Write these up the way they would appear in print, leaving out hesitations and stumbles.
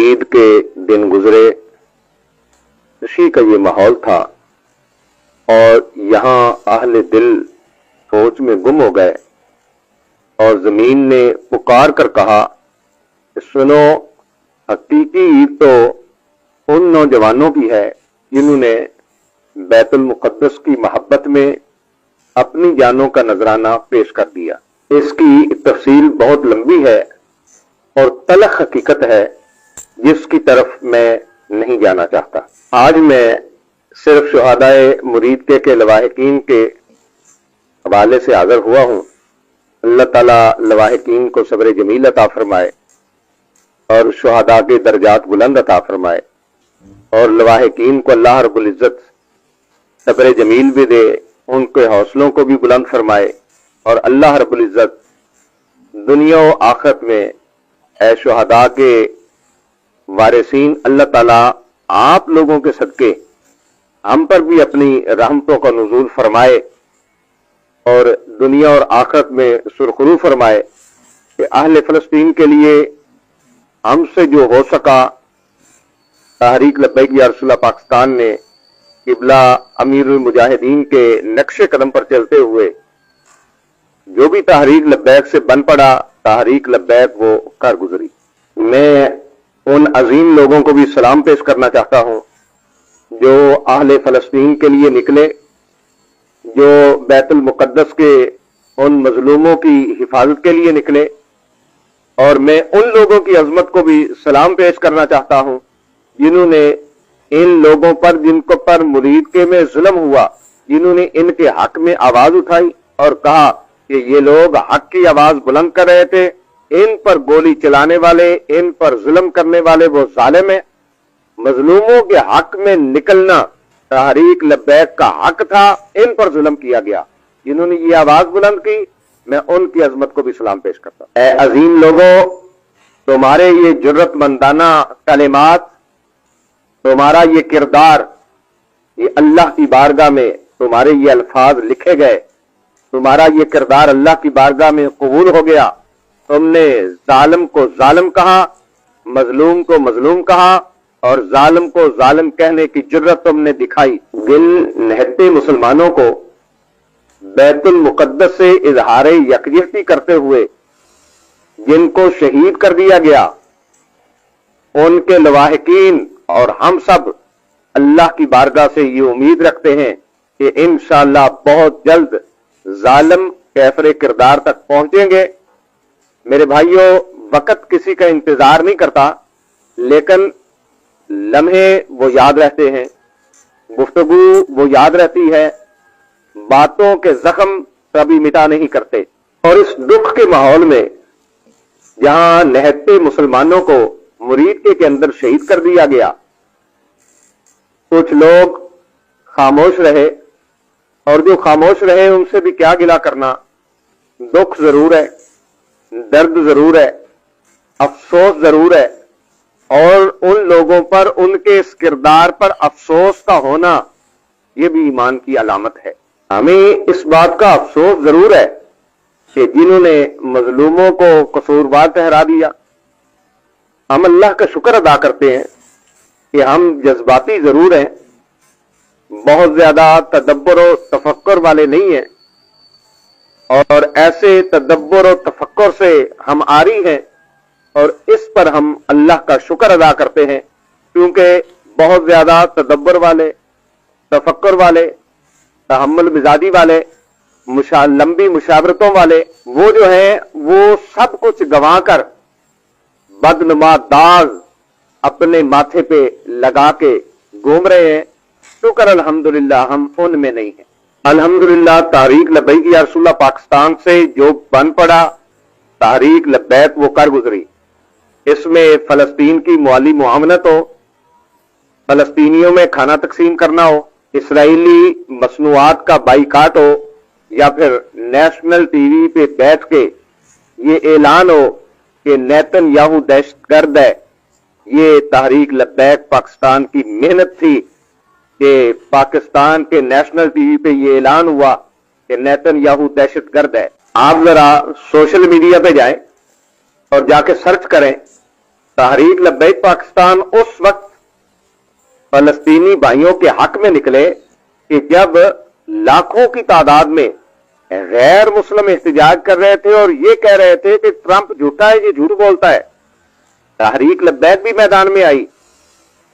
ईद के दिन गुजरे, खुशी का ये माहौल था और यहाँ अहले दिल सोच में गुम हो गए और जमीन ने पुकार कर कहा, सुनो, हकीकी ईद तो उन नौजवानों की है जिन्होंने बैतुल मुकद्दस की मोहब्बत में अपनी जानों का नजराना पेश कर दिया। इसकी तफसील बहुत लंबी है और तलख हकीकत है जिसकी तरफ मैं नहीं जाना चाहता। आज मैं सिर्फ शुहादाए मुरीद के लवाहिकीन के हवाले से हाजिर हुआ हूँ। अल्लाह ताला लवाहिकीन को सब्र जमील अता फरमाए और शुहादा के दर्जात बुलंद अता फरमाए और लवाहिकीन को अल्लाह रब्बुल इज्जत सब्र जमील भी दे, उनके हौसलों को भी बुलंद फरमाए और अल्लाह रब्बुल इज्जत दुनिया और आखिरत में ऐ शुहदा के वारिसीन अल्लाह ताला आप लोगों के सदके हम पर भी अपनी रहमतों का नुज़ूल फरमाए और दुनिया और आखिरत में सुरखरू फरमाए कि अहले फ़लस्तीन के लिए हमसे जो हो सका तहरीक लब्बैक या रसूलल्लाह पाकिस्तान ने किबला अमीरुल मुजाहिदीन के नक्शे कदम पर चलते हुए जो भी तहरीक लब्बैक से बन पड़ा, तहरीक लब्बैक वो कर गुजरी। मैं उन अजीम लोगों को भी सलाम पेश करना चाहता हूँ जो अहले फ़लस्तीन के लिए निकले, जो बैतुल मुकद्दस के उन मजलूमों की हिफाजत के लिए निकले, और मैं उन लोगों की अजमत को भी सलाम पेश करना चाहता हूँ जिन्होंने इन लोगों पर, जिनको पर मुरीद के में जुल्म हुआ, जिन्होंने इनके हक में आवाज उठाई और कहा कि ये लोग हक की आवाज बुलंद कर रहे थे, इन पर गोली चलाने वाले, इन पर जुल्म करने वाले वो जालिम है। मजलूमों के हक में निकलना तहरीक लब्बैक का हक था, इन पर जुल्म किया गया। जिन्होंने ये आवाज बुलंद की, मैं उनकी अजमत को भी सलाम पेश करता हूं। ऐ अजीम लोगों, तुम्हारे ये जुर्रतमंदाना कलिमात, तुम्हारा ये किरदार, ये अल्लाह की बारगाह में तुम्हारे ये अल्फाज लिखे गए, तुम्हारा ये किरदार अल्लाह की बारगाह में कबूल हो गया। तुमने जालिम को जालिम कहा, मजलूम को मजलूम कहा और जालिम को जालिम कहने की जुर्रत तुमने दिखाई। दिल नहते मुसलमानों को बैतुल मुकद्दस से इजहार यकजहती करते हुए जिनको शहीद कर दिया गया, उनके लवाहिकीन और हम सब अल्लाह की बारगाह से ये उम्मीद रखते हैं कि इंशाअल्लाह बहुत जल्द जालिम कैफरे किरदार तक पहुंचेंगे। मेरे भाइयों, वक्त किसी का इंतजार नहीं करता, लेकिन लम्हे वो याद रहते हैं, गुफ्तगू वो याद रहती है, बातों के जख्म कभी मिटा नहीं करते। और इस दुख के माहौल में जहां नहते मुसलमानों को मुरीद के अंदर शहीद कर दिया गया, कुछ लोग खामोश रहे, और जो खामोश रहे उनसे भी क्या गिला करना। दुख जरूर है, दर्द जरूर है, अफसोस जरूर है, और उन लोगों पर, उनके इस किरदार पर अफसोस का होना यह भी ईमान की अलामत है। हमें इस बात का अफसोस जरूर है कि जिन्होंने मजलूमों को कसूरवार ठहरा दिया। हम अल्लाह का शुक्र अदा करते हैं कि हम जज्बाती जरूर हैं, बहुत ज्यादा तदब्बर और तफक्कुर वाले नहीं हैं, और ऐसे तदब्बर और तफक्कुर से हम आरी हैं, और इस पर हम अल्लाह का शुक्र अदा करते हैं, क्योंकि बहुत ज्यादा तदब्बर वाले, तफक्कुर वाले, तहम्मुल मिजाजी वाले, लंबी मुशावरतों वाले, वो जो है वो सब कुछ गंवा कर बदनुमा दाग अपने माथे पे लगा के घूम रहे हैं। शुक्र अल्हम्दुलिल्लाह हम उनमें नहीं हैं। अल्हम्दुलिल्लाह तहरीक लब्बैक या रसूलल्लाह पाकिस्तान से जो बन पड़ा, तहरीक लब्बैक वो कर गुजरी। इसमें फलस्तीन की मुआली मुआमलत हो, फलस्तीनियों में खाना तकसीम करना हो, इसराइली मसनूआत का बाइकाट हो, या फिर नेशनल टीवी पे बैठ के ये ऐलान हो कि नेतन्याहू दहशतगर्द है। ये तहरीक लब्बैक पाकिस्तान की मेहनत थी कि पाकिस्तान के नेशनल टीवी पे ये ऐलान हुआ कि नेतन्याहू दहशतगर्द है। आप जरा सोशल मीडिया पे जाएं और जाके सर्च करें तहरीक लब्बैक पाकिस्तान उस वक्त फलस्तीनी भाइयों के हक में निकले कि जब लाखों की तादाद में गैर मुस्लिम एहतजाज कर रहे थे और ये कह रहे थे कि ट्रंप झूठा है, ये झूठ बोलता है। तहरीक लब्बैक भी मैदान में आई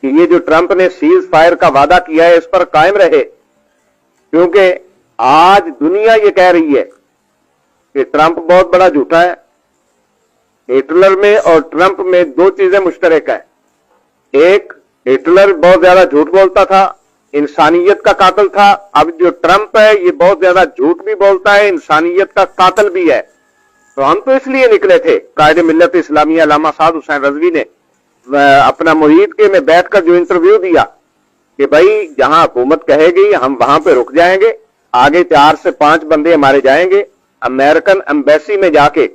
कि ये जो ट्रंप ने सीज फायर का वादा किया है इस पर कायम रहे, क्योंकि आज दुनिया ये कह रही है कि ट्रंप बहुत बड़ा झूठा है। हिटलर में और ट्रंप में दो चीजें मुश्तरक है। एक, हिटलर बहुत ज्यादा झूठ बोलता था, इंसानियत का कातिल था। अब जो ट्रंप है ये बहुत ज्यादा झूठ भी बोलता है, इंसानियत का कातिल भी है। तो हम तो इसलिए निकले थे, कायद मिल्लत इस्लामिया अल्लामा साद हुसैन रजवी ने अपना मुरीद के में बैठकर जो इंटरव्यू दिया कि भाई जहां हुकूमत कहेगी हम वहां पे रुक जाएंगे, आगे 4 से 5 बंदे हमारे जाएंगे, अमेरिकन एम्बेसी में जाके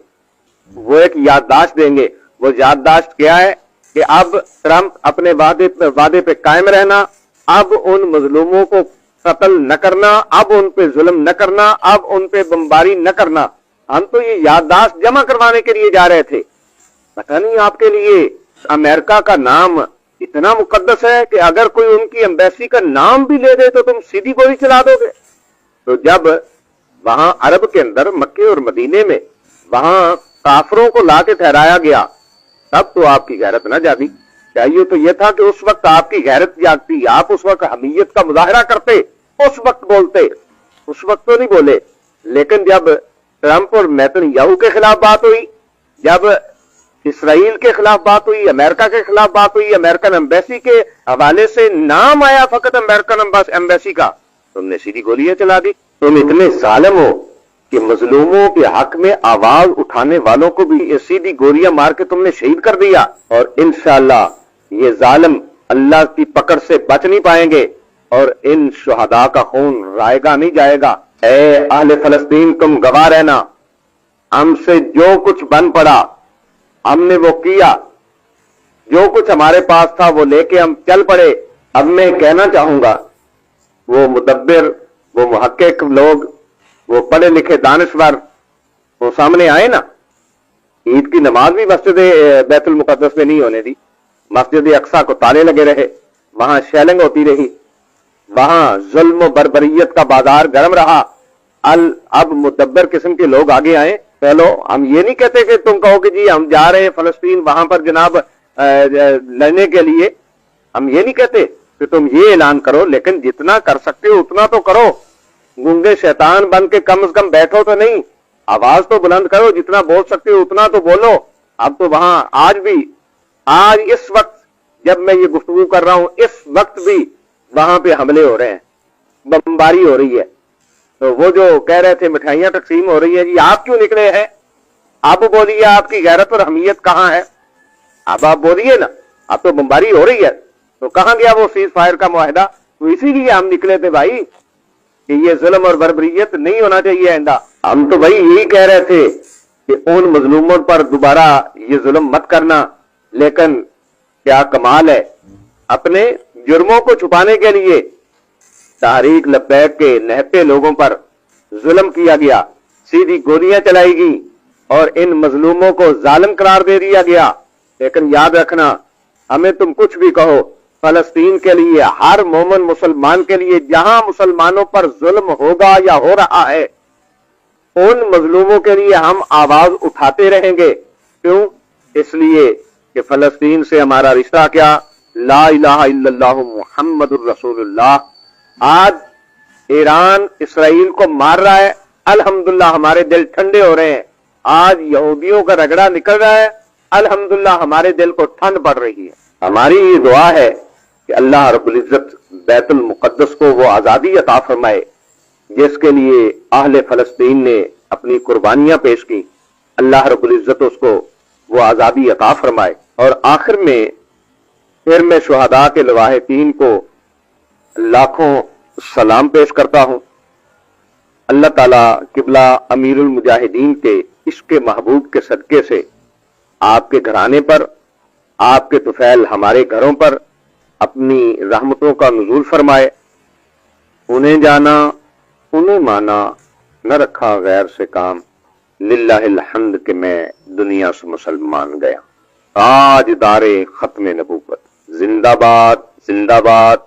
वो एक याददाश्त देंगे। वो याददाश्त क्या है कि अब ट्रंप अपने वादे पे कायम रहना, अब उन मजलूमों को कत्ल न करना, अब उन पे जुल्म न करना, अब उन पे बमबारी न करना। हम तो ये याददाश्त जमा करवाने के लिए जा रहे थे। पता नहीं आपके लिए अमेरिका का नाम इतना मुकद्दस है कि अगर कोई उनकी एम्बेसी का नाम भी ले दे तो तुम सीधी गोली चला दोगे। तो जब वहां अरब के अंदर मक्के और मदीने में वहां काफरों को लाके ठहराया गया, तब तो आपकी गैरत न जागी। चाहिए तो यह था कि उस वक्त आपकी गैरत जागती, आप उस वक्त हमीयत का मुजाहरा करते, उस वक्त बोलते। उस वक्त तो नहीं बोले। लेकिन जब ट्रंप और नेतन्याहू के खिलाफ बात हुई, जब इसराइल के खिलाफ बात हुई, अमेरिका के खिलाफ बात हुई, अमेरिकन एम्बेसी के हवाले से नाम आया फकत अमेरिकन एम्बेसी का, तुमने सीधी गोलियां चला दी। तुम इतने जालिम हो कि मजलूमों के हक में आवाज उठाने वालों को भी सीधी गोलियां मार के तुमने शहीद कर दिया। और इंशाअल्लाह ये जालिम अल्लाह की पकड़ से बच नहीं पाएंगे और इन शुहदा का खून रायगा नहीं जाएगा। ऐ अहले फलस्तीन, तुम गवाह रहना, हमसे जो कुछ बन पड़ा हमने वो किया, जो कुछ हमारे पास था वो लेके हम चल पड़े। अब मैं कहना चाहूंगा वो मुदब्बिर, वो मुहक्किक लोग, वो पढ़े लिखे दानिशवर वो सामने आए ना। ईद की नमाज भी मस्जिद बैतुल मुकद्दस में नहीं होने दी, मस्जिद अक्सा को ताले लगे रहे, वहां शेलिंग होती रही, वहां जुल्म बर्बरियत का बाजार गर्म रहा। अब मुदब्बर किस्म के लोग आगे आए। चलो, हम ये नहीं कहते कि तुम कहो कि जी हम जा रहे हैं फलस्तीन वहां पर जनाब लड़ने के लिए, हम ये नहीं कहते कि तुम ये ऐलान करो, लेकिन जितना कर सकते हो उतना तो करो। गूंगे शैतान बन के कम से कम बैठो तो नहीं, आवाज तो बुलंद करो, जितना बोल सकते हो उतना तो बोलो। अब तो वहां आज इस वक्त जब मैं ये गुफ्तगू कर रहा हूं, इस वक्त भी वहां पे हमले हो रहे हैं, बमबारी हो रही है। तो वो जो कह रहे थे मिठाइयां तकसीम हो रही है, जी आप क्यों निकले हैं? आप बोलिए आपकी गैरत और हमीयत कहां है? अब आप बोलिए ना। अब तो बमबारी हो रही है, तो कहां गया वो सीज फायर का मुआहदा? तो इसीलिए हम निकले थे भाई कि ये जुल्म और बर्बरियत नहीं होना चाहिए आइंदा। हम तो भाई यही कह रहे थे कि उन मजलूमों पर दोबारा ये जुल्म मत करना। लेकिन क्या कमाल है, अपने जुर्मों को छुपाने के लिए तहरीक लब्बैक के नहते लोगों पर जुल्म किया गया, सीधी गोलियां चलाई गई और इन मजलूमों को जालिम करार दे दिया गया। लेकिन याद रखना, हमें तुम कुछ भी कहो, फलस्तीन के लिए, हर मोमिन मुसलमान के लिए, जहां मुसलमानों पर जुल्म होगा या हो रहा है, उन मजलूमों के लिए हम आवाज उठाते रहेंगे। क्यों? इसलिए कि फलस्तीन से हमारा रिश्ता क्या? ला इलाहा इल्लल्लाह मुहम्मदुर रसूलुल्लाह। आज ईरान इसराइल को मार रहा है, अल्हम्दुलिल्लाह हमारे दिल ठंडे हो रहे हैं। आज यहूदियों का रगड़ा निकल रहा है, अल्हम्दुलिल्लाह हमारे दिल को ठंड पड़ रही है। हमारी ये दुआ है कि अल्लाह रब्बुल इज्जत बैतुल मुकद्दस को वो आजादी अता फरमाए जिसके लिए अहले फलस्तीन ने अपनी कुर्बानियां पेश की। अल्लाह रब्बुल इज्जत उसको वो आजादी अता फरमाए। और आखिर में फिर मैं शुहदा के लवाहिकीन को लाखों सलाम पेश करता हूं। अल्लाह ताला किबला अमीरुल मुजाहिदीन के इश्क महबूब के सदके से आपके घराने पर, आपके तुफैल हमारे घरों पर अपनी रहमतों का नुज़ूल फरमाए। उन्हें जाना, उन्हें माना, न रखा गैर से काम, लिल्लाहिल हम्द कि मैं दुनिया से मुसलमान गया। تاج دار ختم نبوت، زندہ باد زندہ باد